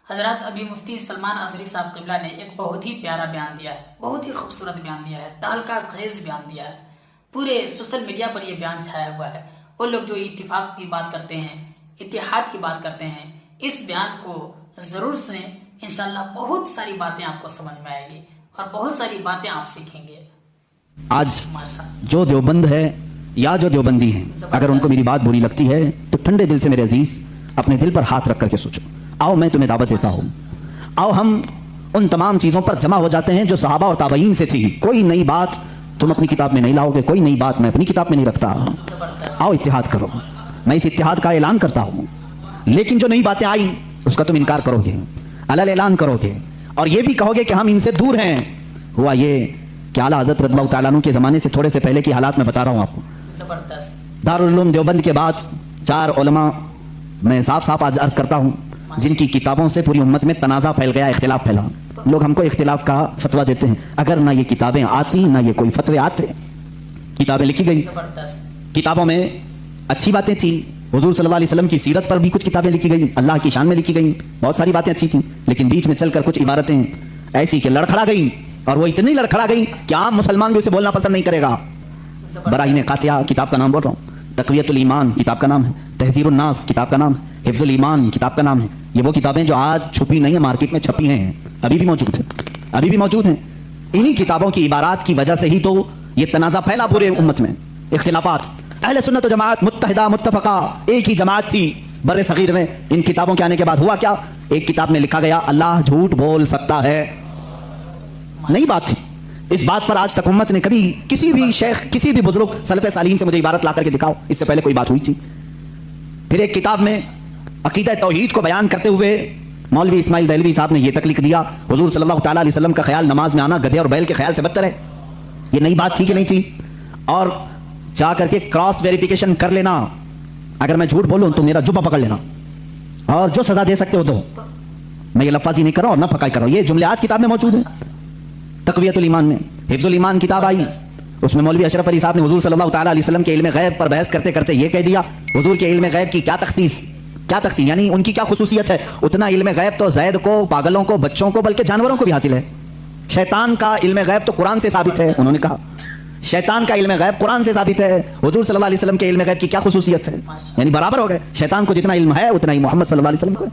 حضرات ابھی مفتی سلمان اظہری صاحب قبلہ نے ایک بہت ہی پیارا بیان دیا ہے، بہت ہی خوبصورت بیان دیا ہے، تہلکہ خیز بیان دیا ہے۔ پورے سوشل میڈیا پر یہ بیان چھایا ہوا ہے۔ وہ لوگ جو اتفاق کی بات کرتے ہیں، اتحاد کی بات کرتے ہیں، اس بیان کو ضرور سنیں، انشاءاللہ بہت ساری باتیں آپ کو سمجھ میں آئے گی اور بہت ساری باتیں آپ سیکھیں گے۔ آج جو دیوبند ہے یا جو دیوبندی ہیں، اگر ان کو میری بات بری لگتی ہے تو ٹھنڈے دل سے میرے عزیز اپنے دل پر ہاتھ رکھ کر کے سوچو، آؤ میں تمہیں دعوت دیتا ہوں، آؤ ہم ان تمام چیزوں پر جمع ہو جاتے ہیں جو صحابہ اور تابعین سے تھی۔ کوئی نئی بات تم اپنی کتاب میں نہیں لاؤ گے، کوئی نئی بات میں اپنی کتاب میں نہیں رکھتا۔ آؤ اتحاد کرو، میں اس اتحاد کا اعلان کرتا ہوں، لیکن جو نئی باتیں آئی اس کا تم انکار کرو گے، علل اعلان کرو گے، اور یہ بھی کہو گے کہ ہم ان سے دور ہیں۔ ہوا یہ کہ اعلیٰ حضرت رضی اللہ تعالیٰ عنہ کے زمانے سے تھوڑے سے پہلے کی حالات میں بتا رہا ہوں آپ کو۔ دارالعلوم دیوبند کے بعد 4 علماء میں صاف صاف عرض کرتا ہوں جن کی کتابوں سے پوری امت میں تنازع پھیل گیا، اختلاف پھیلا۔ لوگ ہم کو اختلاف کا فتویٰ دیتے ہیں، اگر نہ یہ کتابیں آتی نہ یہ کوئی فتوے آتے۔ کتابیں لکھی گئی، کتابوں میں اچھی باتیں تھیں، حضور صلی اللہ علیہ وسلم کی سیرت پر بھی کچھ کتابیں لکھی گئی، اللہ کی شان میں لکھی گئی، بہت ساری باتیں اچھی تھیں، لیکن بیچ میں چل کر کچھ عبارتیں ایسی کہ لڑکھڑا گئیں، اور وہ اتنی لڑکھڑا گئیں کہ عام مسلمان بھی اسے بولنا پسند نہیں کرے گا۔ براہین قاطعہ کتاب کا نام بول رہا ہوں، تقویۃ الایمان کتاب کا نام ہے، تحذیر الناس کتاب کا نام ہے، حفظ الایمان کتاب کا نام ہے۔ یہ وہ کتابیں جو آج چھپی نہیں ہیں، مارکیٹ میں چھپی ہیں، ابھی بھی موجود ہیں، ابھی بھی موجود ہیں۔ انہی کتابوں کی عبارات کی وجہ سے ہی تو یہ تنازع پھیلا پورے امت میں، اختلافات۔ اہل سنت و جماعت متحدہ متفقہ ایک ہی جماعت تھی بر صغیر میں۔ ان کتابوں کے آنے کے بعد ہوا کیا؟ ایک کتاب میں لکھا گیا اللہ جھوٹ بول سکتا ہے، نئی بات تھی۔ اس بات پر آج تک امت نے کبھی کسی بھی شیخ، کسی بھی بزرگ سلف صالحین سے مجھے عبارت لا کر کے دکھاؤ، اس سے پہلے کوئی بات ہوئی تھی؟ پھر ایک کتاب میں عقیدہ توحید کو بیان کرتے ہوئے مولوی اسماعیل دہلوی صاحب نے یہ تک لکھ دیا، حضور صلی اللہ تعالیٰ علیہ وسلم کا خیال نماز میں آنا گدھے اور بیل کے خیال سے بدتر ہے۔ یہ نئی بات تھی کہ نہیں تھی؟ اور جا کر کے کراس ویریفیکیشن کر لینا، اگر میں جھوٹ بولوں تو میرا جبہ پکڑ لینا، اور جو سزا دے سکتے ہو دو۔ میں یہ لفظی نہیں کر رہا اور نہ پکائی کر رہا ہوں، یہ جملے آج کتاب میں موجود ہیں۔ تقویۃ الایمان میں حفظ الایمان کتاب آئی، اس میں مولوی اشرف علی صاحب نے حضور صلی اللہ تعالیٰ علیہ وسلم کے علم غیب پر بحث کرتے کرتے یہ کہہ دیا، حضور کے علم غیب کی کیا تخصیص، یعنی ان کی کیا خصوصیت ہے؟ اتنا علم غیب تو زید کو، پاگلوں کو، بچوں کو، بلکہ جانوروں کو بھی حاصل ہے۔ شیطان کا علم غیب تو قرآن سے ثابت ہے، انہوں نے کہا شیطان کا علم غیب قرآن سے ثابت ہے، حضور صلی اللہ علیہ وسلم کے علم غیب کی کیا خصوصیت ہے؟ یعنی برابر ہو گئے، شیطان کو جتنا علم ہے اتنا ہی محمد صلی اللہ علیہ وسلم کو ہے۔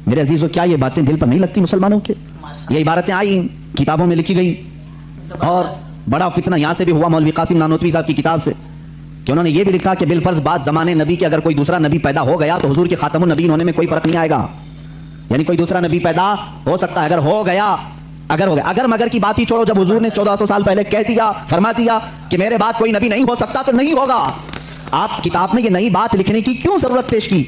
میرے عزیزو، کیا یہ باتیں دل پر نہیں لگتی مسلمانوں کے؟ یہ عبارتیں آئی، کتابوں میں لکھی گئی، اور بڑا فتنہ یہاں سے بھی ہوا مولوی قاسم نانوتوی صاحب کی کتاب سے، کہ انہوں نے یہ بھی لکھا کہ بالفرض بعد زمانے نبی کے اگر کوئی دوسرا نبی پیدا ہو گیا تو حضور کے خاتم النبیین ہونے میں کوئی فرق نہیں آئے گا۔ یعنی کوئی دوسرا نبی پیدا ہو سکتا ہے، اگر ہو گیا، اگر مگر کی بات ہی چھوڑو، جب حضور نے 1400 سال پہلے کہہ دیا، فرما دیا کہ میرے بعد کوئی نبی نہیں ہو سکتا تو نہیں ہوگا۔ آپ کتاب میں یہ نئی بات لکھنے کی کیوں ضرورت پیش کی؟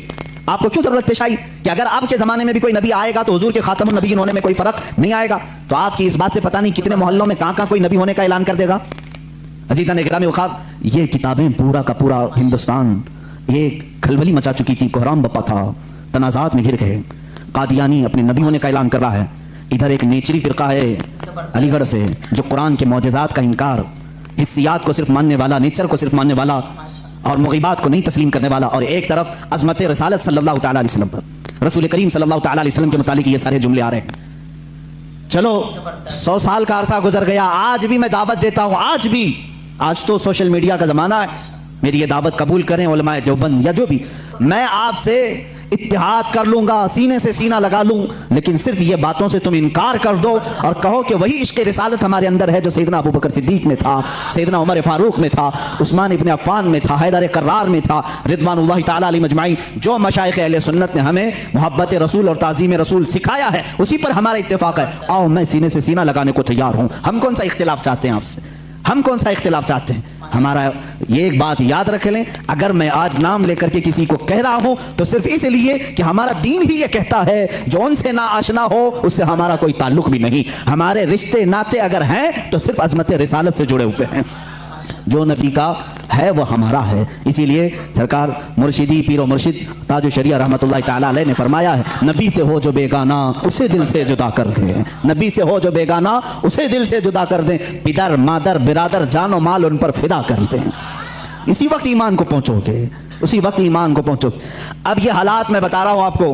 آپ کو کیوں ضرورت پیش آئی کہ اگر آپ کے زمانے میں بھی کوئی نبی آئے گا تو حضور کے خاتم النبیین ہونے میں کوئی فرق نہیں آئے گا؟ تو آپ کی اس بات سے پتہ نہیں کتنے محلوں میں کہاں کوئی نبی ہونے کا اعلان کر دے گا۔ عزیزان اکرامی وقار، یہ کتابیں پورا کا پورا ہندوستان ایک کھلبلی مچا چکی تھی، کوہرام بپا تھا، تنازعات میں گر گئے۔ قادیانی اپنے نبی ہونے کا اعلان کر رہا ہے، ادھر ایک نیچری فرقہ ہے علی گڑھ سے جو قرآن کے معجزات کا انکار، حسیات کو صرف ماننے والا، نیچر کو صرف ماننے والا اور مغیبات کو نہیں تسلیم کرنے والا، اور ایک طرف عظمت رسالت صلی اللہ تعالیٰ علیہ وسلم پر، رسول کریم صلی اللہ تعالیٰ علیہ وسلم کے متعلق یہ سارے جملے آ رہے ہیں۔ چلو 100 سال کا عرصہ گزر گیا، آج بھی میں دعوت دیتا ہوں، آج تو سوشل میڈیا کا زمانہ ہے، میری یہ دعوت قبول کریں علماء دیوبند یا جو بھی، میں آپ سے اتحاد کر لوں گا، سینے سے سینہ لگا لوں، لیکن صرف یہ باتوں سے تم انکار کر دو اور کہو کہ وہی عشق رسالت ہمارے اندر ہے جو سیدنا ابو بکر صدیق میں تھا، سیدنا عمر فاروق میں تھا، عثمان ابن عفان میں تھا، حیدر کرار میں تھا، رضوان اللہ تعالیٰ علیہ مجمعین۔ جو مشائخ اہل سنت نے ہمیں محبت رسول اور تعظیم رسول سکھایا ہے اسی پر ہمارا اتفاق ہے۔ آؤ میں سینے سے سینہ لگانے کو تیار ہوں۔ ہم کون سا اختلاف چاہتے ہیں آپ سے؟ ہم کون سا اختلاف چاہتے ہیں؟ ہمارا یہ ایک بات یاد رکھ لیں، اگر میں آج نام لے کر کے کسی کو کہہ رہا ہوں تو صرف اس لیے کہ ہمارا دین ہی یہ کہتا ہے جو ان سے نہ آشنا ہو اس سے ہمارا کوئی تعلق بھی نہیں۔ ہمارے رشتے ناتے اگر ہیں تو صرف عظمت رسالت سے جڑے ہوئے ہیں، جو نبی کا ہے وہ ہمارا ہے۔ اسی لیے سرکار مرشدی پیر و مرشد تاج الشریعہ رحمۃ اللہ تعالیٰ علیہ نے فرمایا ہے، نبی سے ہو جو بیگانہ اسے دل سے جدا کر دیں، نبی سے ہو جو بیگانہ اسے دل سے جدا کر دیں، پدر مادر برادر جان و مال ان پر فدا کر دیں۔ اسی وقت ایمان کو پہنچو گے، اسی وقت ایمان کو پہنچو۔ اب یہ حالات میں بتا رہا ہوں آپ کو،